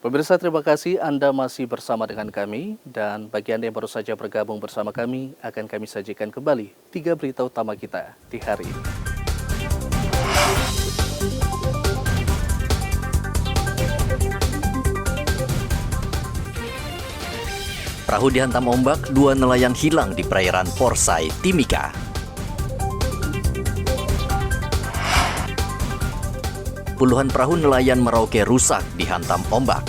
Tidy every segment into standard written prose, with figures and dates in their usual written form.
Pemirsa, terima kasih Anda masih bersama dengan kami, dan bagi Anda yang baru saja bergabung bersama kami, akan kami sajikan kembali 3 berita utama kita di hari ini. Perahu dihantam ombak, 2 nelayan hilang di perairan Porsai, Timika. Puluhan perahu nelayan Merauke rusak dihantam ombak.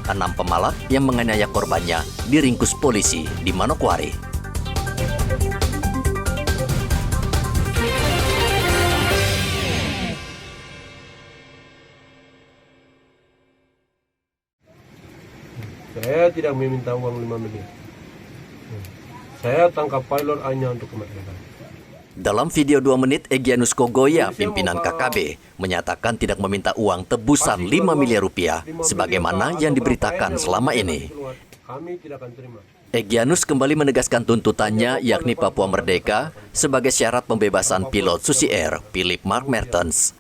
Enam pemalak yang menganiaya korbannya diringkus polisi di Manokwari. Saya tidak meminta uang 5 miliar. Saya tangkap pilot hanya untuk kemerdekaan. Dalam video 2 menit, Egyanus Kogoya, pimpinan KKB, menyatakan tidak meminta uang tebusan 5 miliar rupiah sebagaimana yang diberitakan selama ini. Kami tidak akan terima. Egyanus kembali menegaskan tuntutannya, yakni Papua Merdeka, sebagai syarat pembebasan pilot Susi Air, Philip Mark Mertens.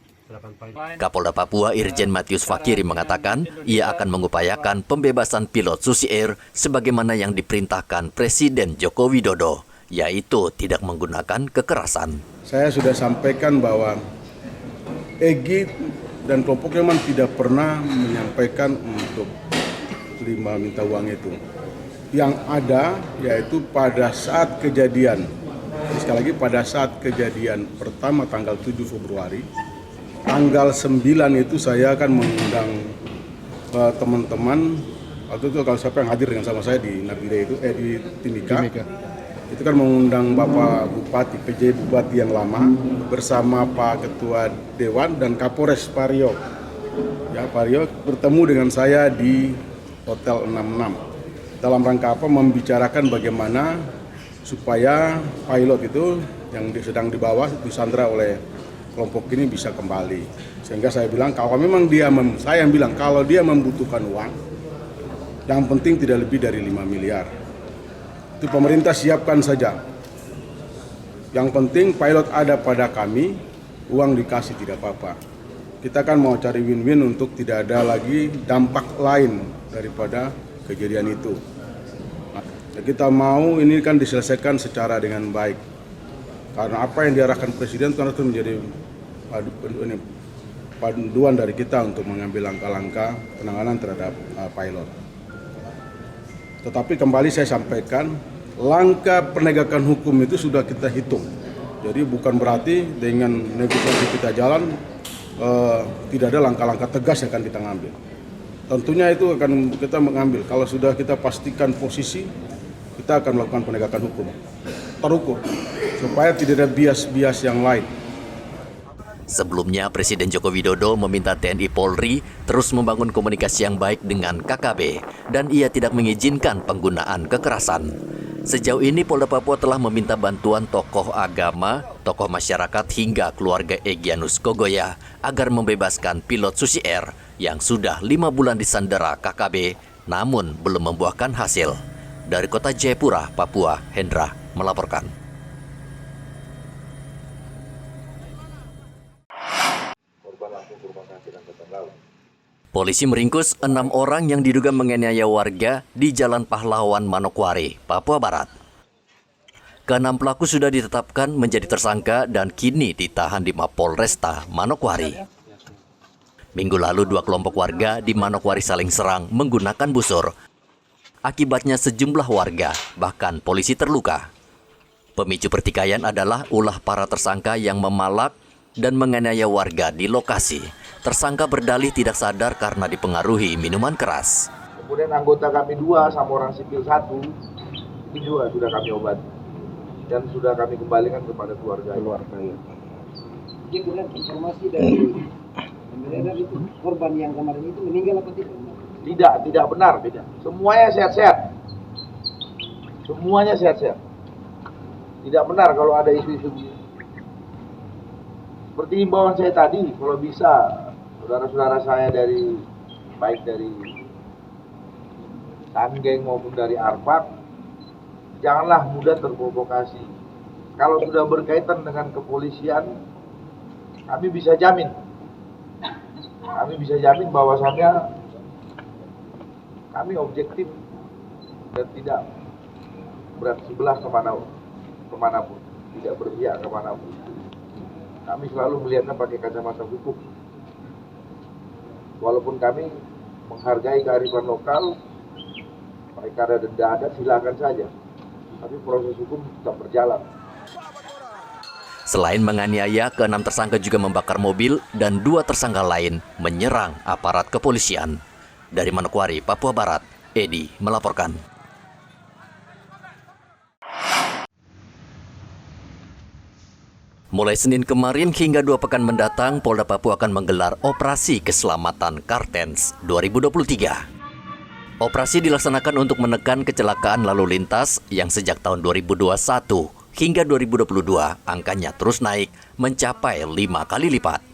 Kapolda Papua Irjen Matius Fakiri mengatakan ia akan mengupayakan pembebasan pilot Susi Air sebagaimana yang diperintahkan Presiden Joko Widodo, yaitu tidak menggunakan kekerasan. Saya sudah sampaikan bahwa Egy dan kelompoknya memang tidak pernah menyampaikan untuk minta uang itu. Yang ada yaitu pada saat kejadian, sekali lagi pada saat kejadian pertama tanggal 7 Februari, tanggal 9 itu saya akan mengundang teman-teman, waktu itu kalau siapa yang hadir dengan sama saya di Nabire itu, di Timika. Itu kan mengundang Bapak Bupati, PJ Bupati yang lama, bersama Pak Ketua Dewan dan Kapolres Pario. Ya, Pario bertemu dengan saya di Hotel 66. Dalam rangka apa? Membicarakan bagaimana supaya pilot itu yang sedang dibawa, disandra oleh kelompok ini bisa kembali. Sehingga saya bilang kalau memang saya yang bilang kalau dia membutuhkan uang, yang penting tidak lebih dari 5 miliar. Itu pemerintah siapkan saja. Yang penting pilot ada pada kami, uang dikasih tidak apa-apa. Kita kan mau cari win-win untuk tidak ada lagi dampak lain daripada kejadian itu. Nah, kita mau ini kan diselesaikan secara dengan baik. Karena apa yang diarahkan Presiden itu menjadi panduan dari kita untuk mengambil langkah-langkah penanganan terhadap pilot. Tetapi kembali saya sampaikan, langkah penegakan hukum itu sudah kita hitung. Jadi bukan berarti dengan negosiasi kita jalan, tidak ada langkah-langkah tegas yang akan kita ngambil. Tentunya itu akan kita mengambil. Kalau sudah kita pastikan posisi, kita akan melakukan penegakan hukum terukur supaya tidak ada bias-bias yang lain. Sebelumnya, Presiden Joko Widodo meminta TNI Polri terus membangun komunikasi yang baik dengan KKB dan ia tidak mengizinkan penggunaan kekerasan. Sejauh ini Polda Papua telah meminta bantuan tokoh agama, tokoh masyarakat hingga keluarga Egyanus Kogoya agar membebaskan pilot Susi Air yang sudah 5 bulan disandera KKB namun belum membuahkan hasil. Dari kota Jayapura, Papua, Hendra melaporkan. Polisi meringkus 6 orang yang diduga menganiaya warga di Jalan Pahlawan, Manokwari, Papua Barat. Ke-6 pelaku sudah ditetapkan menjadi tersangka dan kini ditahan di Mapolresta Manokwari. Minggu lalu 2 kelompok warga di Manokwari saling serang menggunakan busur. Akibatnya sejumlah warga, bahkan polisi terluka. Pemicu pertikaian adalah ulah para tersangka yang memalak dan menganiaya warga di lokasi. Tersangka berdalih tidak sadar karena dipengaruhi minuman keras. Kemudian anggota kami 2 sama orang sipil 1, itu juga sudah kami obati. Dan sudah kami kembalikan kepada keluarga. Jadi kemudian informasi dari pemerintah itu korban yang kemarin itu meninggal apa tidak? Tidak benar, tidak. Semuanya sehat-sehat. Semuanya sehat-sehat. Tidak benar kalau ada isu-isu begini. Seperti himbauan saya tadi, kalau bisa saudara-saudara saya baik dari Tanggeng maupun dari Arfak, janganlah mudah terprovokasi. Kalau sudah berkaitan dengan kepolisian, kami bisa jamin bahwasannya kami objektif dan tidak berat sebelah kemanapun, tidak berpihak kemanapun. Kami selalu melihatnya pakai kacamata hukum. Walaupun kami menghargai kearifan lokal, baik ada denda ada silakan saja. Tapi proses hukum tetap berjalan. Selain menganiaya, ke-6 tersangka juga membakar mobil dan 2 tersangka lain menyerang aparat kepolisian. Dari Manokwari, Papua Barat, Edi melaporkan. Mulai Senin kemarin hingga 2 pekan mendatang, Polda Papua akan menggelar Operasi Keselamatan Kartens 2023. Operasi dilaksanakan untuk menekan kecelakaan lalu lintas yang sejak tahun 2021 hingga 2022 angkanya terus naik mencapai 5 kali lipat.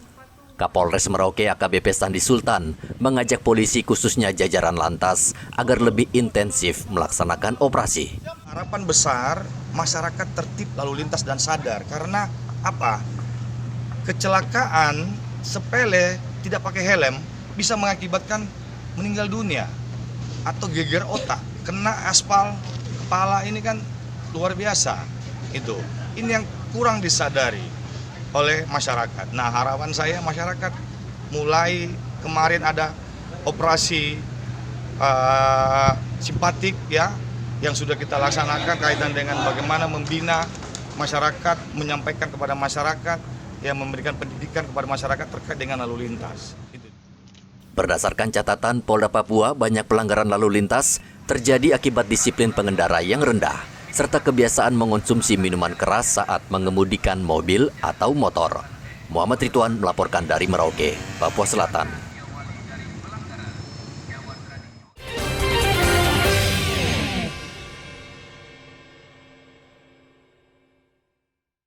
Kapolres Merauke AKBP Sandi Sultan mengajak polisi khususnya jajaran lantas agar lebih intensif melaksanakan operasi. Harapan besar masyarakat tertib lalu lintas dan sadar karena apa? Kecelakaan sepele tidak pakai helm bisa mengakibatkan meninggal dunia atau geger otak, kena aspal kepala, ini kan luar biasa. Itu ini yang kurang disadari oleh masyarakat. Nah, harapan saya masyarakat mulai kemarin ada operasi simpatik ya yang sudah kita laksanakan kaitan dengan bagaimana membina masyarakat, menyampaikan kepada masyarakat, yang memberikan pendidikan kepada masyarakat terkait dengan lalu lintas. Berdasarkan catatan Polda Papua, banyak pelanggaran lalu lintas terjadi akibat disiplin pengendara yang rendah, serta kebiasaan mengonsumsi minuman keras saat mengemudikan mobil atau motor. Muhammad Ridwan melaporkan dari Merauke, Papua Selatan.